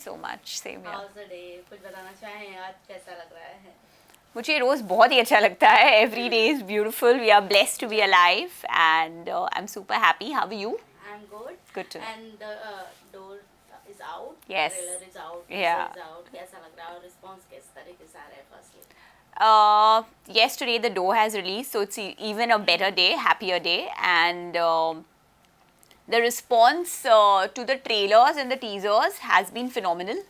so much. Same here. How's the day? कुछ बताना चाहें आज कैसा लग रहा है? मुझे रोज बहुत ही अच्छा लगता है. Every day is beautiful. We are blessed to be alive, and I'm super happy. How are you? I'm good. Good to know. And the door is out. Yes. Trailer is out. Yeah. Teaser is out. कैसा लग रहा है और response किस तरीके से आ रहा है firstly? Yesterday the Doe has released, so it's even a better day, happier day, and the response to the trailers and the teasers has been phenomenal.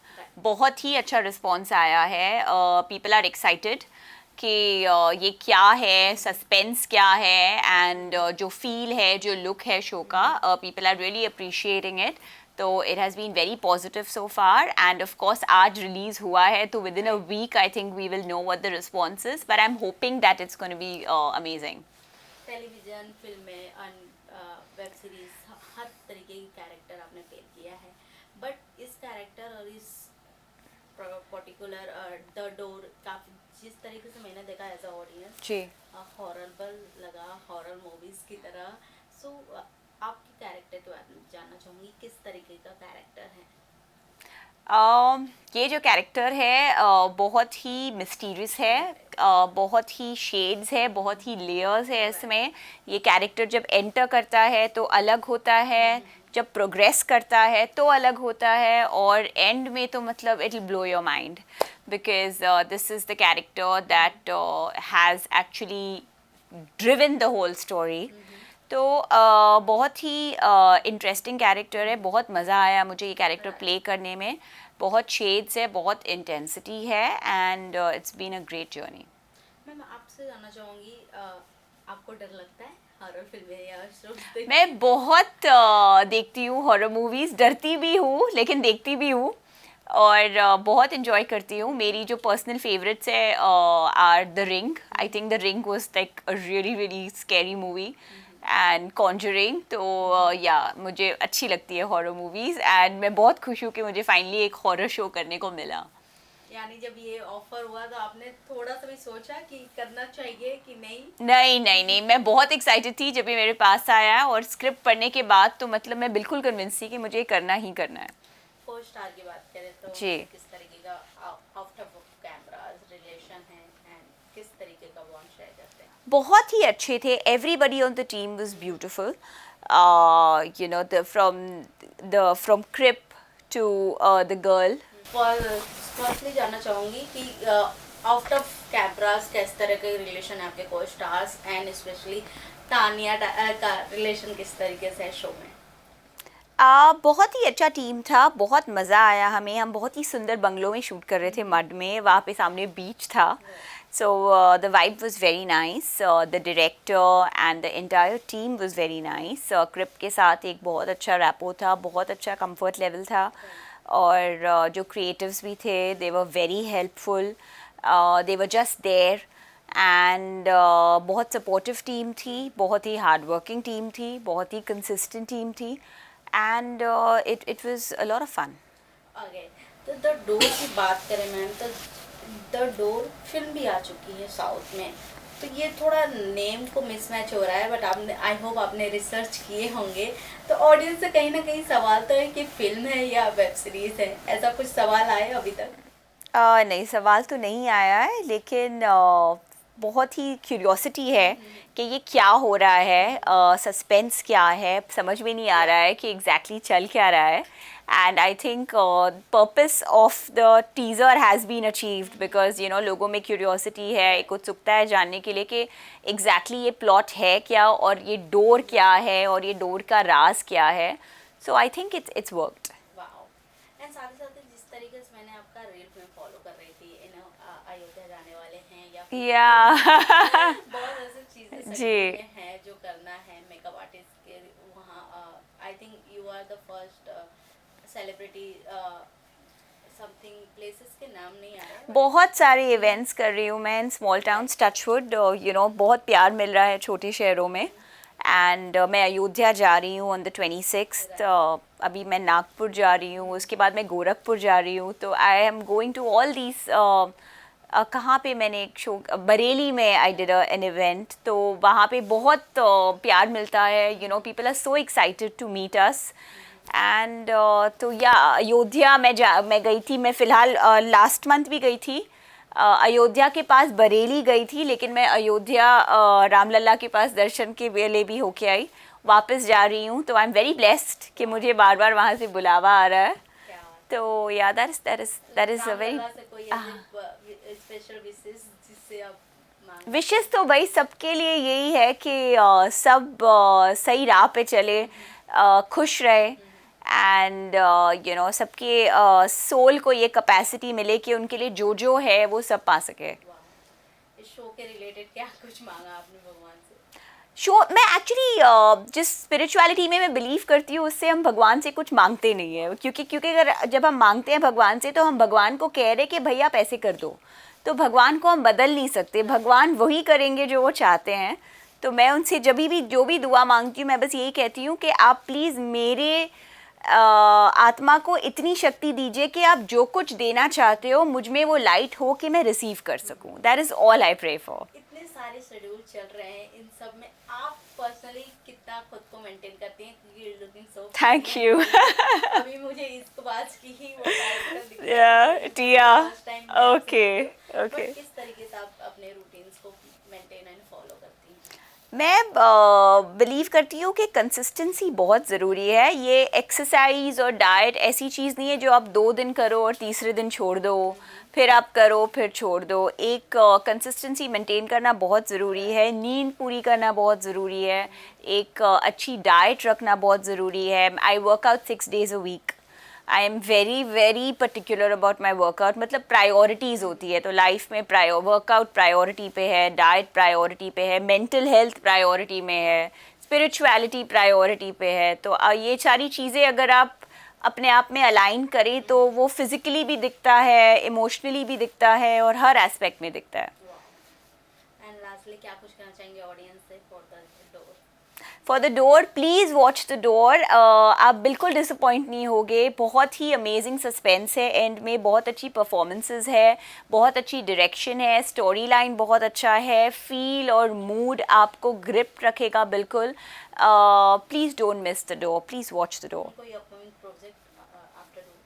बहुत ही अच्छा response आया है. People are excited कि ये क्या है, सस्पेंस क्या है, एंड जो फील है, जो लुक है शो का, people are really appreciating it. तो it has been very positive so far, and of course आज रिलीज़ हुआ है तो within a week I think we will know what the response is, but I am hoping that it's gonna be amazing. Television, फिल्में और web series हर तरीके की character आपने play किया है, बट इस कैरेक्टर और इस पर्टिकुलर द डोर काफी जिस तरीके से मैंने देखा एज अ ऑडियंस जी, हॉरर लगा, हॉरर मूवीज की तरह. सो आपके कैरेक्टर के बारे में जानना चाहूँगी, किस तरीके का कैरेक्टर है? ये जो कैरेक्टर है बहुत ही मिस्टीरियस है, बहुत ही शेड्स है, बहुत ही लेयर्स है इसमें. ये कैरेक्टर जब एंटर करता है तो अलग होता है, जब प्रोग्रेस करता है तो अलग होता है, और एंड में तो मतलब it will blow your mind, because this is the character that has actually driven the whole story. तो बहुत ही इंटरेस्टिंग कैरेक्टर है. बहुत मज़ा आया मुझे ये कैरेक्टर प्ले करने में. बहुत शेड्स है, बहुत इंटेंसिटी है, and it's been a great journey. मैं आपसे जानना चाहूँगी, आपको डर लगता है हॉरर फिल्में या शोज? मैं बहुत देखती हूँ हॉरर मूवीज़, डरती भी हूँ लेकिन देखती भी हूँ, और बहुत इन्जॉय करती हूँ. मेरी जो पर्सनल फेवरेट्स है are the ring. I think the ring was like a really really scary movie, and conjuring. तो या मुझे अच्छी लगती है हॉरर मूवीज़, एंड मैं बहुत खुश हूँ कि मुझे फाइनली एक हॉरर शो करने को मिला. यानी जब ये ऑफर हुआ तो आपने थोड़ा सा भी सोचा कि करना चाहिए कि नहीं? नहीं नहीं नहीं, मैं बहुत एक्साइटेड थी जब ये मेरे पास आया, और स्क्रिप्ट पढ़ने के बाद तो मतलब मैं बिल्कुल कन्विंस थी कि मुझे करना ही करना है. को स्टार की बात करें तो जी. किस तरीके का आउट ऑफ कैमरास रिलेशन है एंड किस तरीके का बॉन्ड शेयर करते हैं? बहुत ही अच्छे थे. Everybody on the team was beautiful. You know, from Krip to the girl. Firstly जानना चाहूँगी कि आउट ऑफ कैमरास किस तरह के रिलेशन है आपके को स्टार्स एंड स्पेशली तानिया का रिलेशन किस तरीके से है शो में? बहुत ही अच्छा टीम था. बहुत मज़ा आया हमें. हम बहुत ही सुंदर बंगलों में शूट कर रहे थे, मड में. वहाँ पे सामने बीच था. So the vibe was very nice. The director and the entire team was very nice. Krip के साथ एक बहुत अच्छा रैपो था, बहुत अच्छा कंफर्ट लेवल था, और जो क्रिएटिव्स भी थे they were very helpful. They were just there, and बहुत सपोर्टिव टीम थी, बहुत ही हार्ड वर्किंग टीम थी, बहुत ही कंसिस्टेंट टीम थी, and it was a lot of fun. Okay, तो द डोर की बात करें मैम, तो द डोर फिल्म भी आ चुकी है साउथ में, तो ये थोड़ा नेम को मिसमैच हो रहा है, बट आपने आई होप आपने रिसर्च किए होंगे, तो ऑडियंस से कहीं ना कहीं सवाल तो है कि फिल्म है या वेब सीरीज है. ऐसा कुछ सवाल आए अभी तक? नहीं, सवाल तो नहीं आया है, लेकिन बहुत ही क्यूरियोसिटी है कि ये क्या हो रहा है, सस्पेंस क्या है, समझ में नहीं आ रहा है कि एग्जैक्टली चल क्या रहा है. And I think purpose of the teaser has been achieved, because you know लोगों में क्यूरियोसिटी है, एक उत्सुकता है जानने के लिए कि एग्जैक्टली ये प्लॉट है क्या, और ये डोर क्या है, और ये डोर का राज क्या है. So I think it's worked. Wow. And साथ ही साथ जिस तरीके से मैंने आपका रील में फॉलो कर रही थी, अयोध्या जाने वाले हैं या बहुत ऐसी चीजें जी. हैं जो करना है मेकअप आर्टिस्ट के वहाँ. I think you are the first celebrity. Something places के नाम नहीं आ रहे. बहुत सारे इवेंट्स कर रही हूँ मैं in small towns. Touchwood, you know, बहुत प्यार मिल रहा है छोटे शहरों में. एंड मैं अयोध्या जा रही हूँ ऑन द 26th. अभी मैं नागपुर जा रही हूँ, उसके बाद मैं गोरखपुर जा रही हूँ. तो I am going to all these. कहाँ पे मैंने एक शो, बरेली में आई डिड एन इवेंट. तो वहाँ पे बहुत प्यार मिलता है. You know, people are so excited to meet us. And तो या अयोध्या मैं गई थी, मैं फ़िलहाल लास्ट मंथ भी गई थी। अयोध्या के पास बरेली गई थी, लेकिन मैं अयोध्या रामलला के पास दर्शन के लिए भी होके आई, वापस जा रही हूँ। तो आई एम वेरी ब्लेस्ड कि मुझे बार बार वहाँ से बुलावा आ रहा है। क्या बात तो या that is a very Ramlalla से कोई ऐसे स्पेशल विशेष जिससे आप मांग विशेष तो भाई सबके लिए यही है कि सब सही राह पे चले, खुश रहे, एंड यू नो सबके सोल को ये कैपेसिटी मिले कि उनके लिए जो है वो सब पा सके। वाह। इस शो के रिलेटेड क्या कुछ मांगा आपने भगवान से? शो मैं एक्चुअली जिस स्पिरिचुअलिटी में मैं बिलीव करती हूँ उससे हम भगवान से कुछ मांगते नहीं है, क्योंकि अगर जब हम मांगते हैं भगवान से तो हम भगवान को कह रहे कि भैया आप ऐसे कर दो, तो भगवान को हम बदल नहीं सकते, भगवान वही करेंगे जो वो चाहते हैं। तो मैं उनसे जब भी जो भी दुआ मांगती हूँ मैं बस यही कहती हूँ कि आप प्लीज़ मेरे आत्मा को इतनी शक्ति दीजिए कि आप जो कुछ देना चाहते हो मुझ में वो लाइट हो कि मैं रिसीव कर सकूँ। That is all I pray for. इतने सारे शेड्यूल चल रहे हैं, इन सब में आप पर्सनली कितना खुद को मेंटेन करती हैं? क्योंकि you're looking so thank you. अभी मुझे इसको बात की ही वो character दिख रहा है। टिया, First time मैं आपसे ओके मिली हूँ। ओके। But किस तरीके से आप अपने रूटीन्स को मेंटेन एंड फॉलो करती हैं? मैं बिलीव करती हूँ कि कंसिस्टेंसी बहुत ज़रूरी है। ये एक्सरसाइज और डाइट ऐसी चीज़ नहीं है जो आप 2 दिन करो और तीसरे दिन छोड़ दो, फिर आप करो फिर छोड़ दो। एक कंसिस्टेंसी मेंटेन करना बहुत ज़रूरी है, नींद पूरी करना बहुत ज़रूरी है, एक अच्छी डाइट रखना बहुत ज़रूरी है। I work out 6 days a week। I am very very particular about my workout, मतलब प्रायोरिटीज़ होती है तो लाइफ में वर्कआउट प्रायोरिटी पे है, डाइट प्रायोरिटी पे है, मेंटल हेल्थ प्रायोरिटी में है, स्पिरिचुअलिटी प्रायोरिटी पे है। तो ये सारी चीज़ें अगर आप अपने आप में अलाइन करें तो वो फिज़िकली भी दिखता है, इमोशनली भी दिखता है और हर एस्पेक्ट में दिखता है। एंड लास्टली क्या कुछ कहना चाहेंगे ऑडियंस से for the door? For the door please watch the door. आप बिल्कुल डिसअपॉइंट नहीं होगे, बहुत ही अमेजिंग सस्पेंस है, एंड में बहुत अच्छी परफॉर्मेंसेस है, बहुत अच्छी डायरेक्शन है, स्टोरी लाइन बहुत अच्छा है, फील और मूड आपको ग्रिप रखेगा बिल्कुल। Please don't miss the door, please watch the door. कोई upcoming project after door?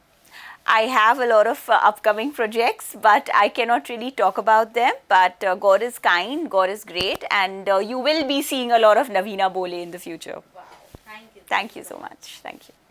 I have a lot of upcoming projects, but I cannot really talk about them. But God is kind, God is great, and you will be seeing a lot of Navina Bole in the future. Wow, thank you. Thank you so much. Thank you.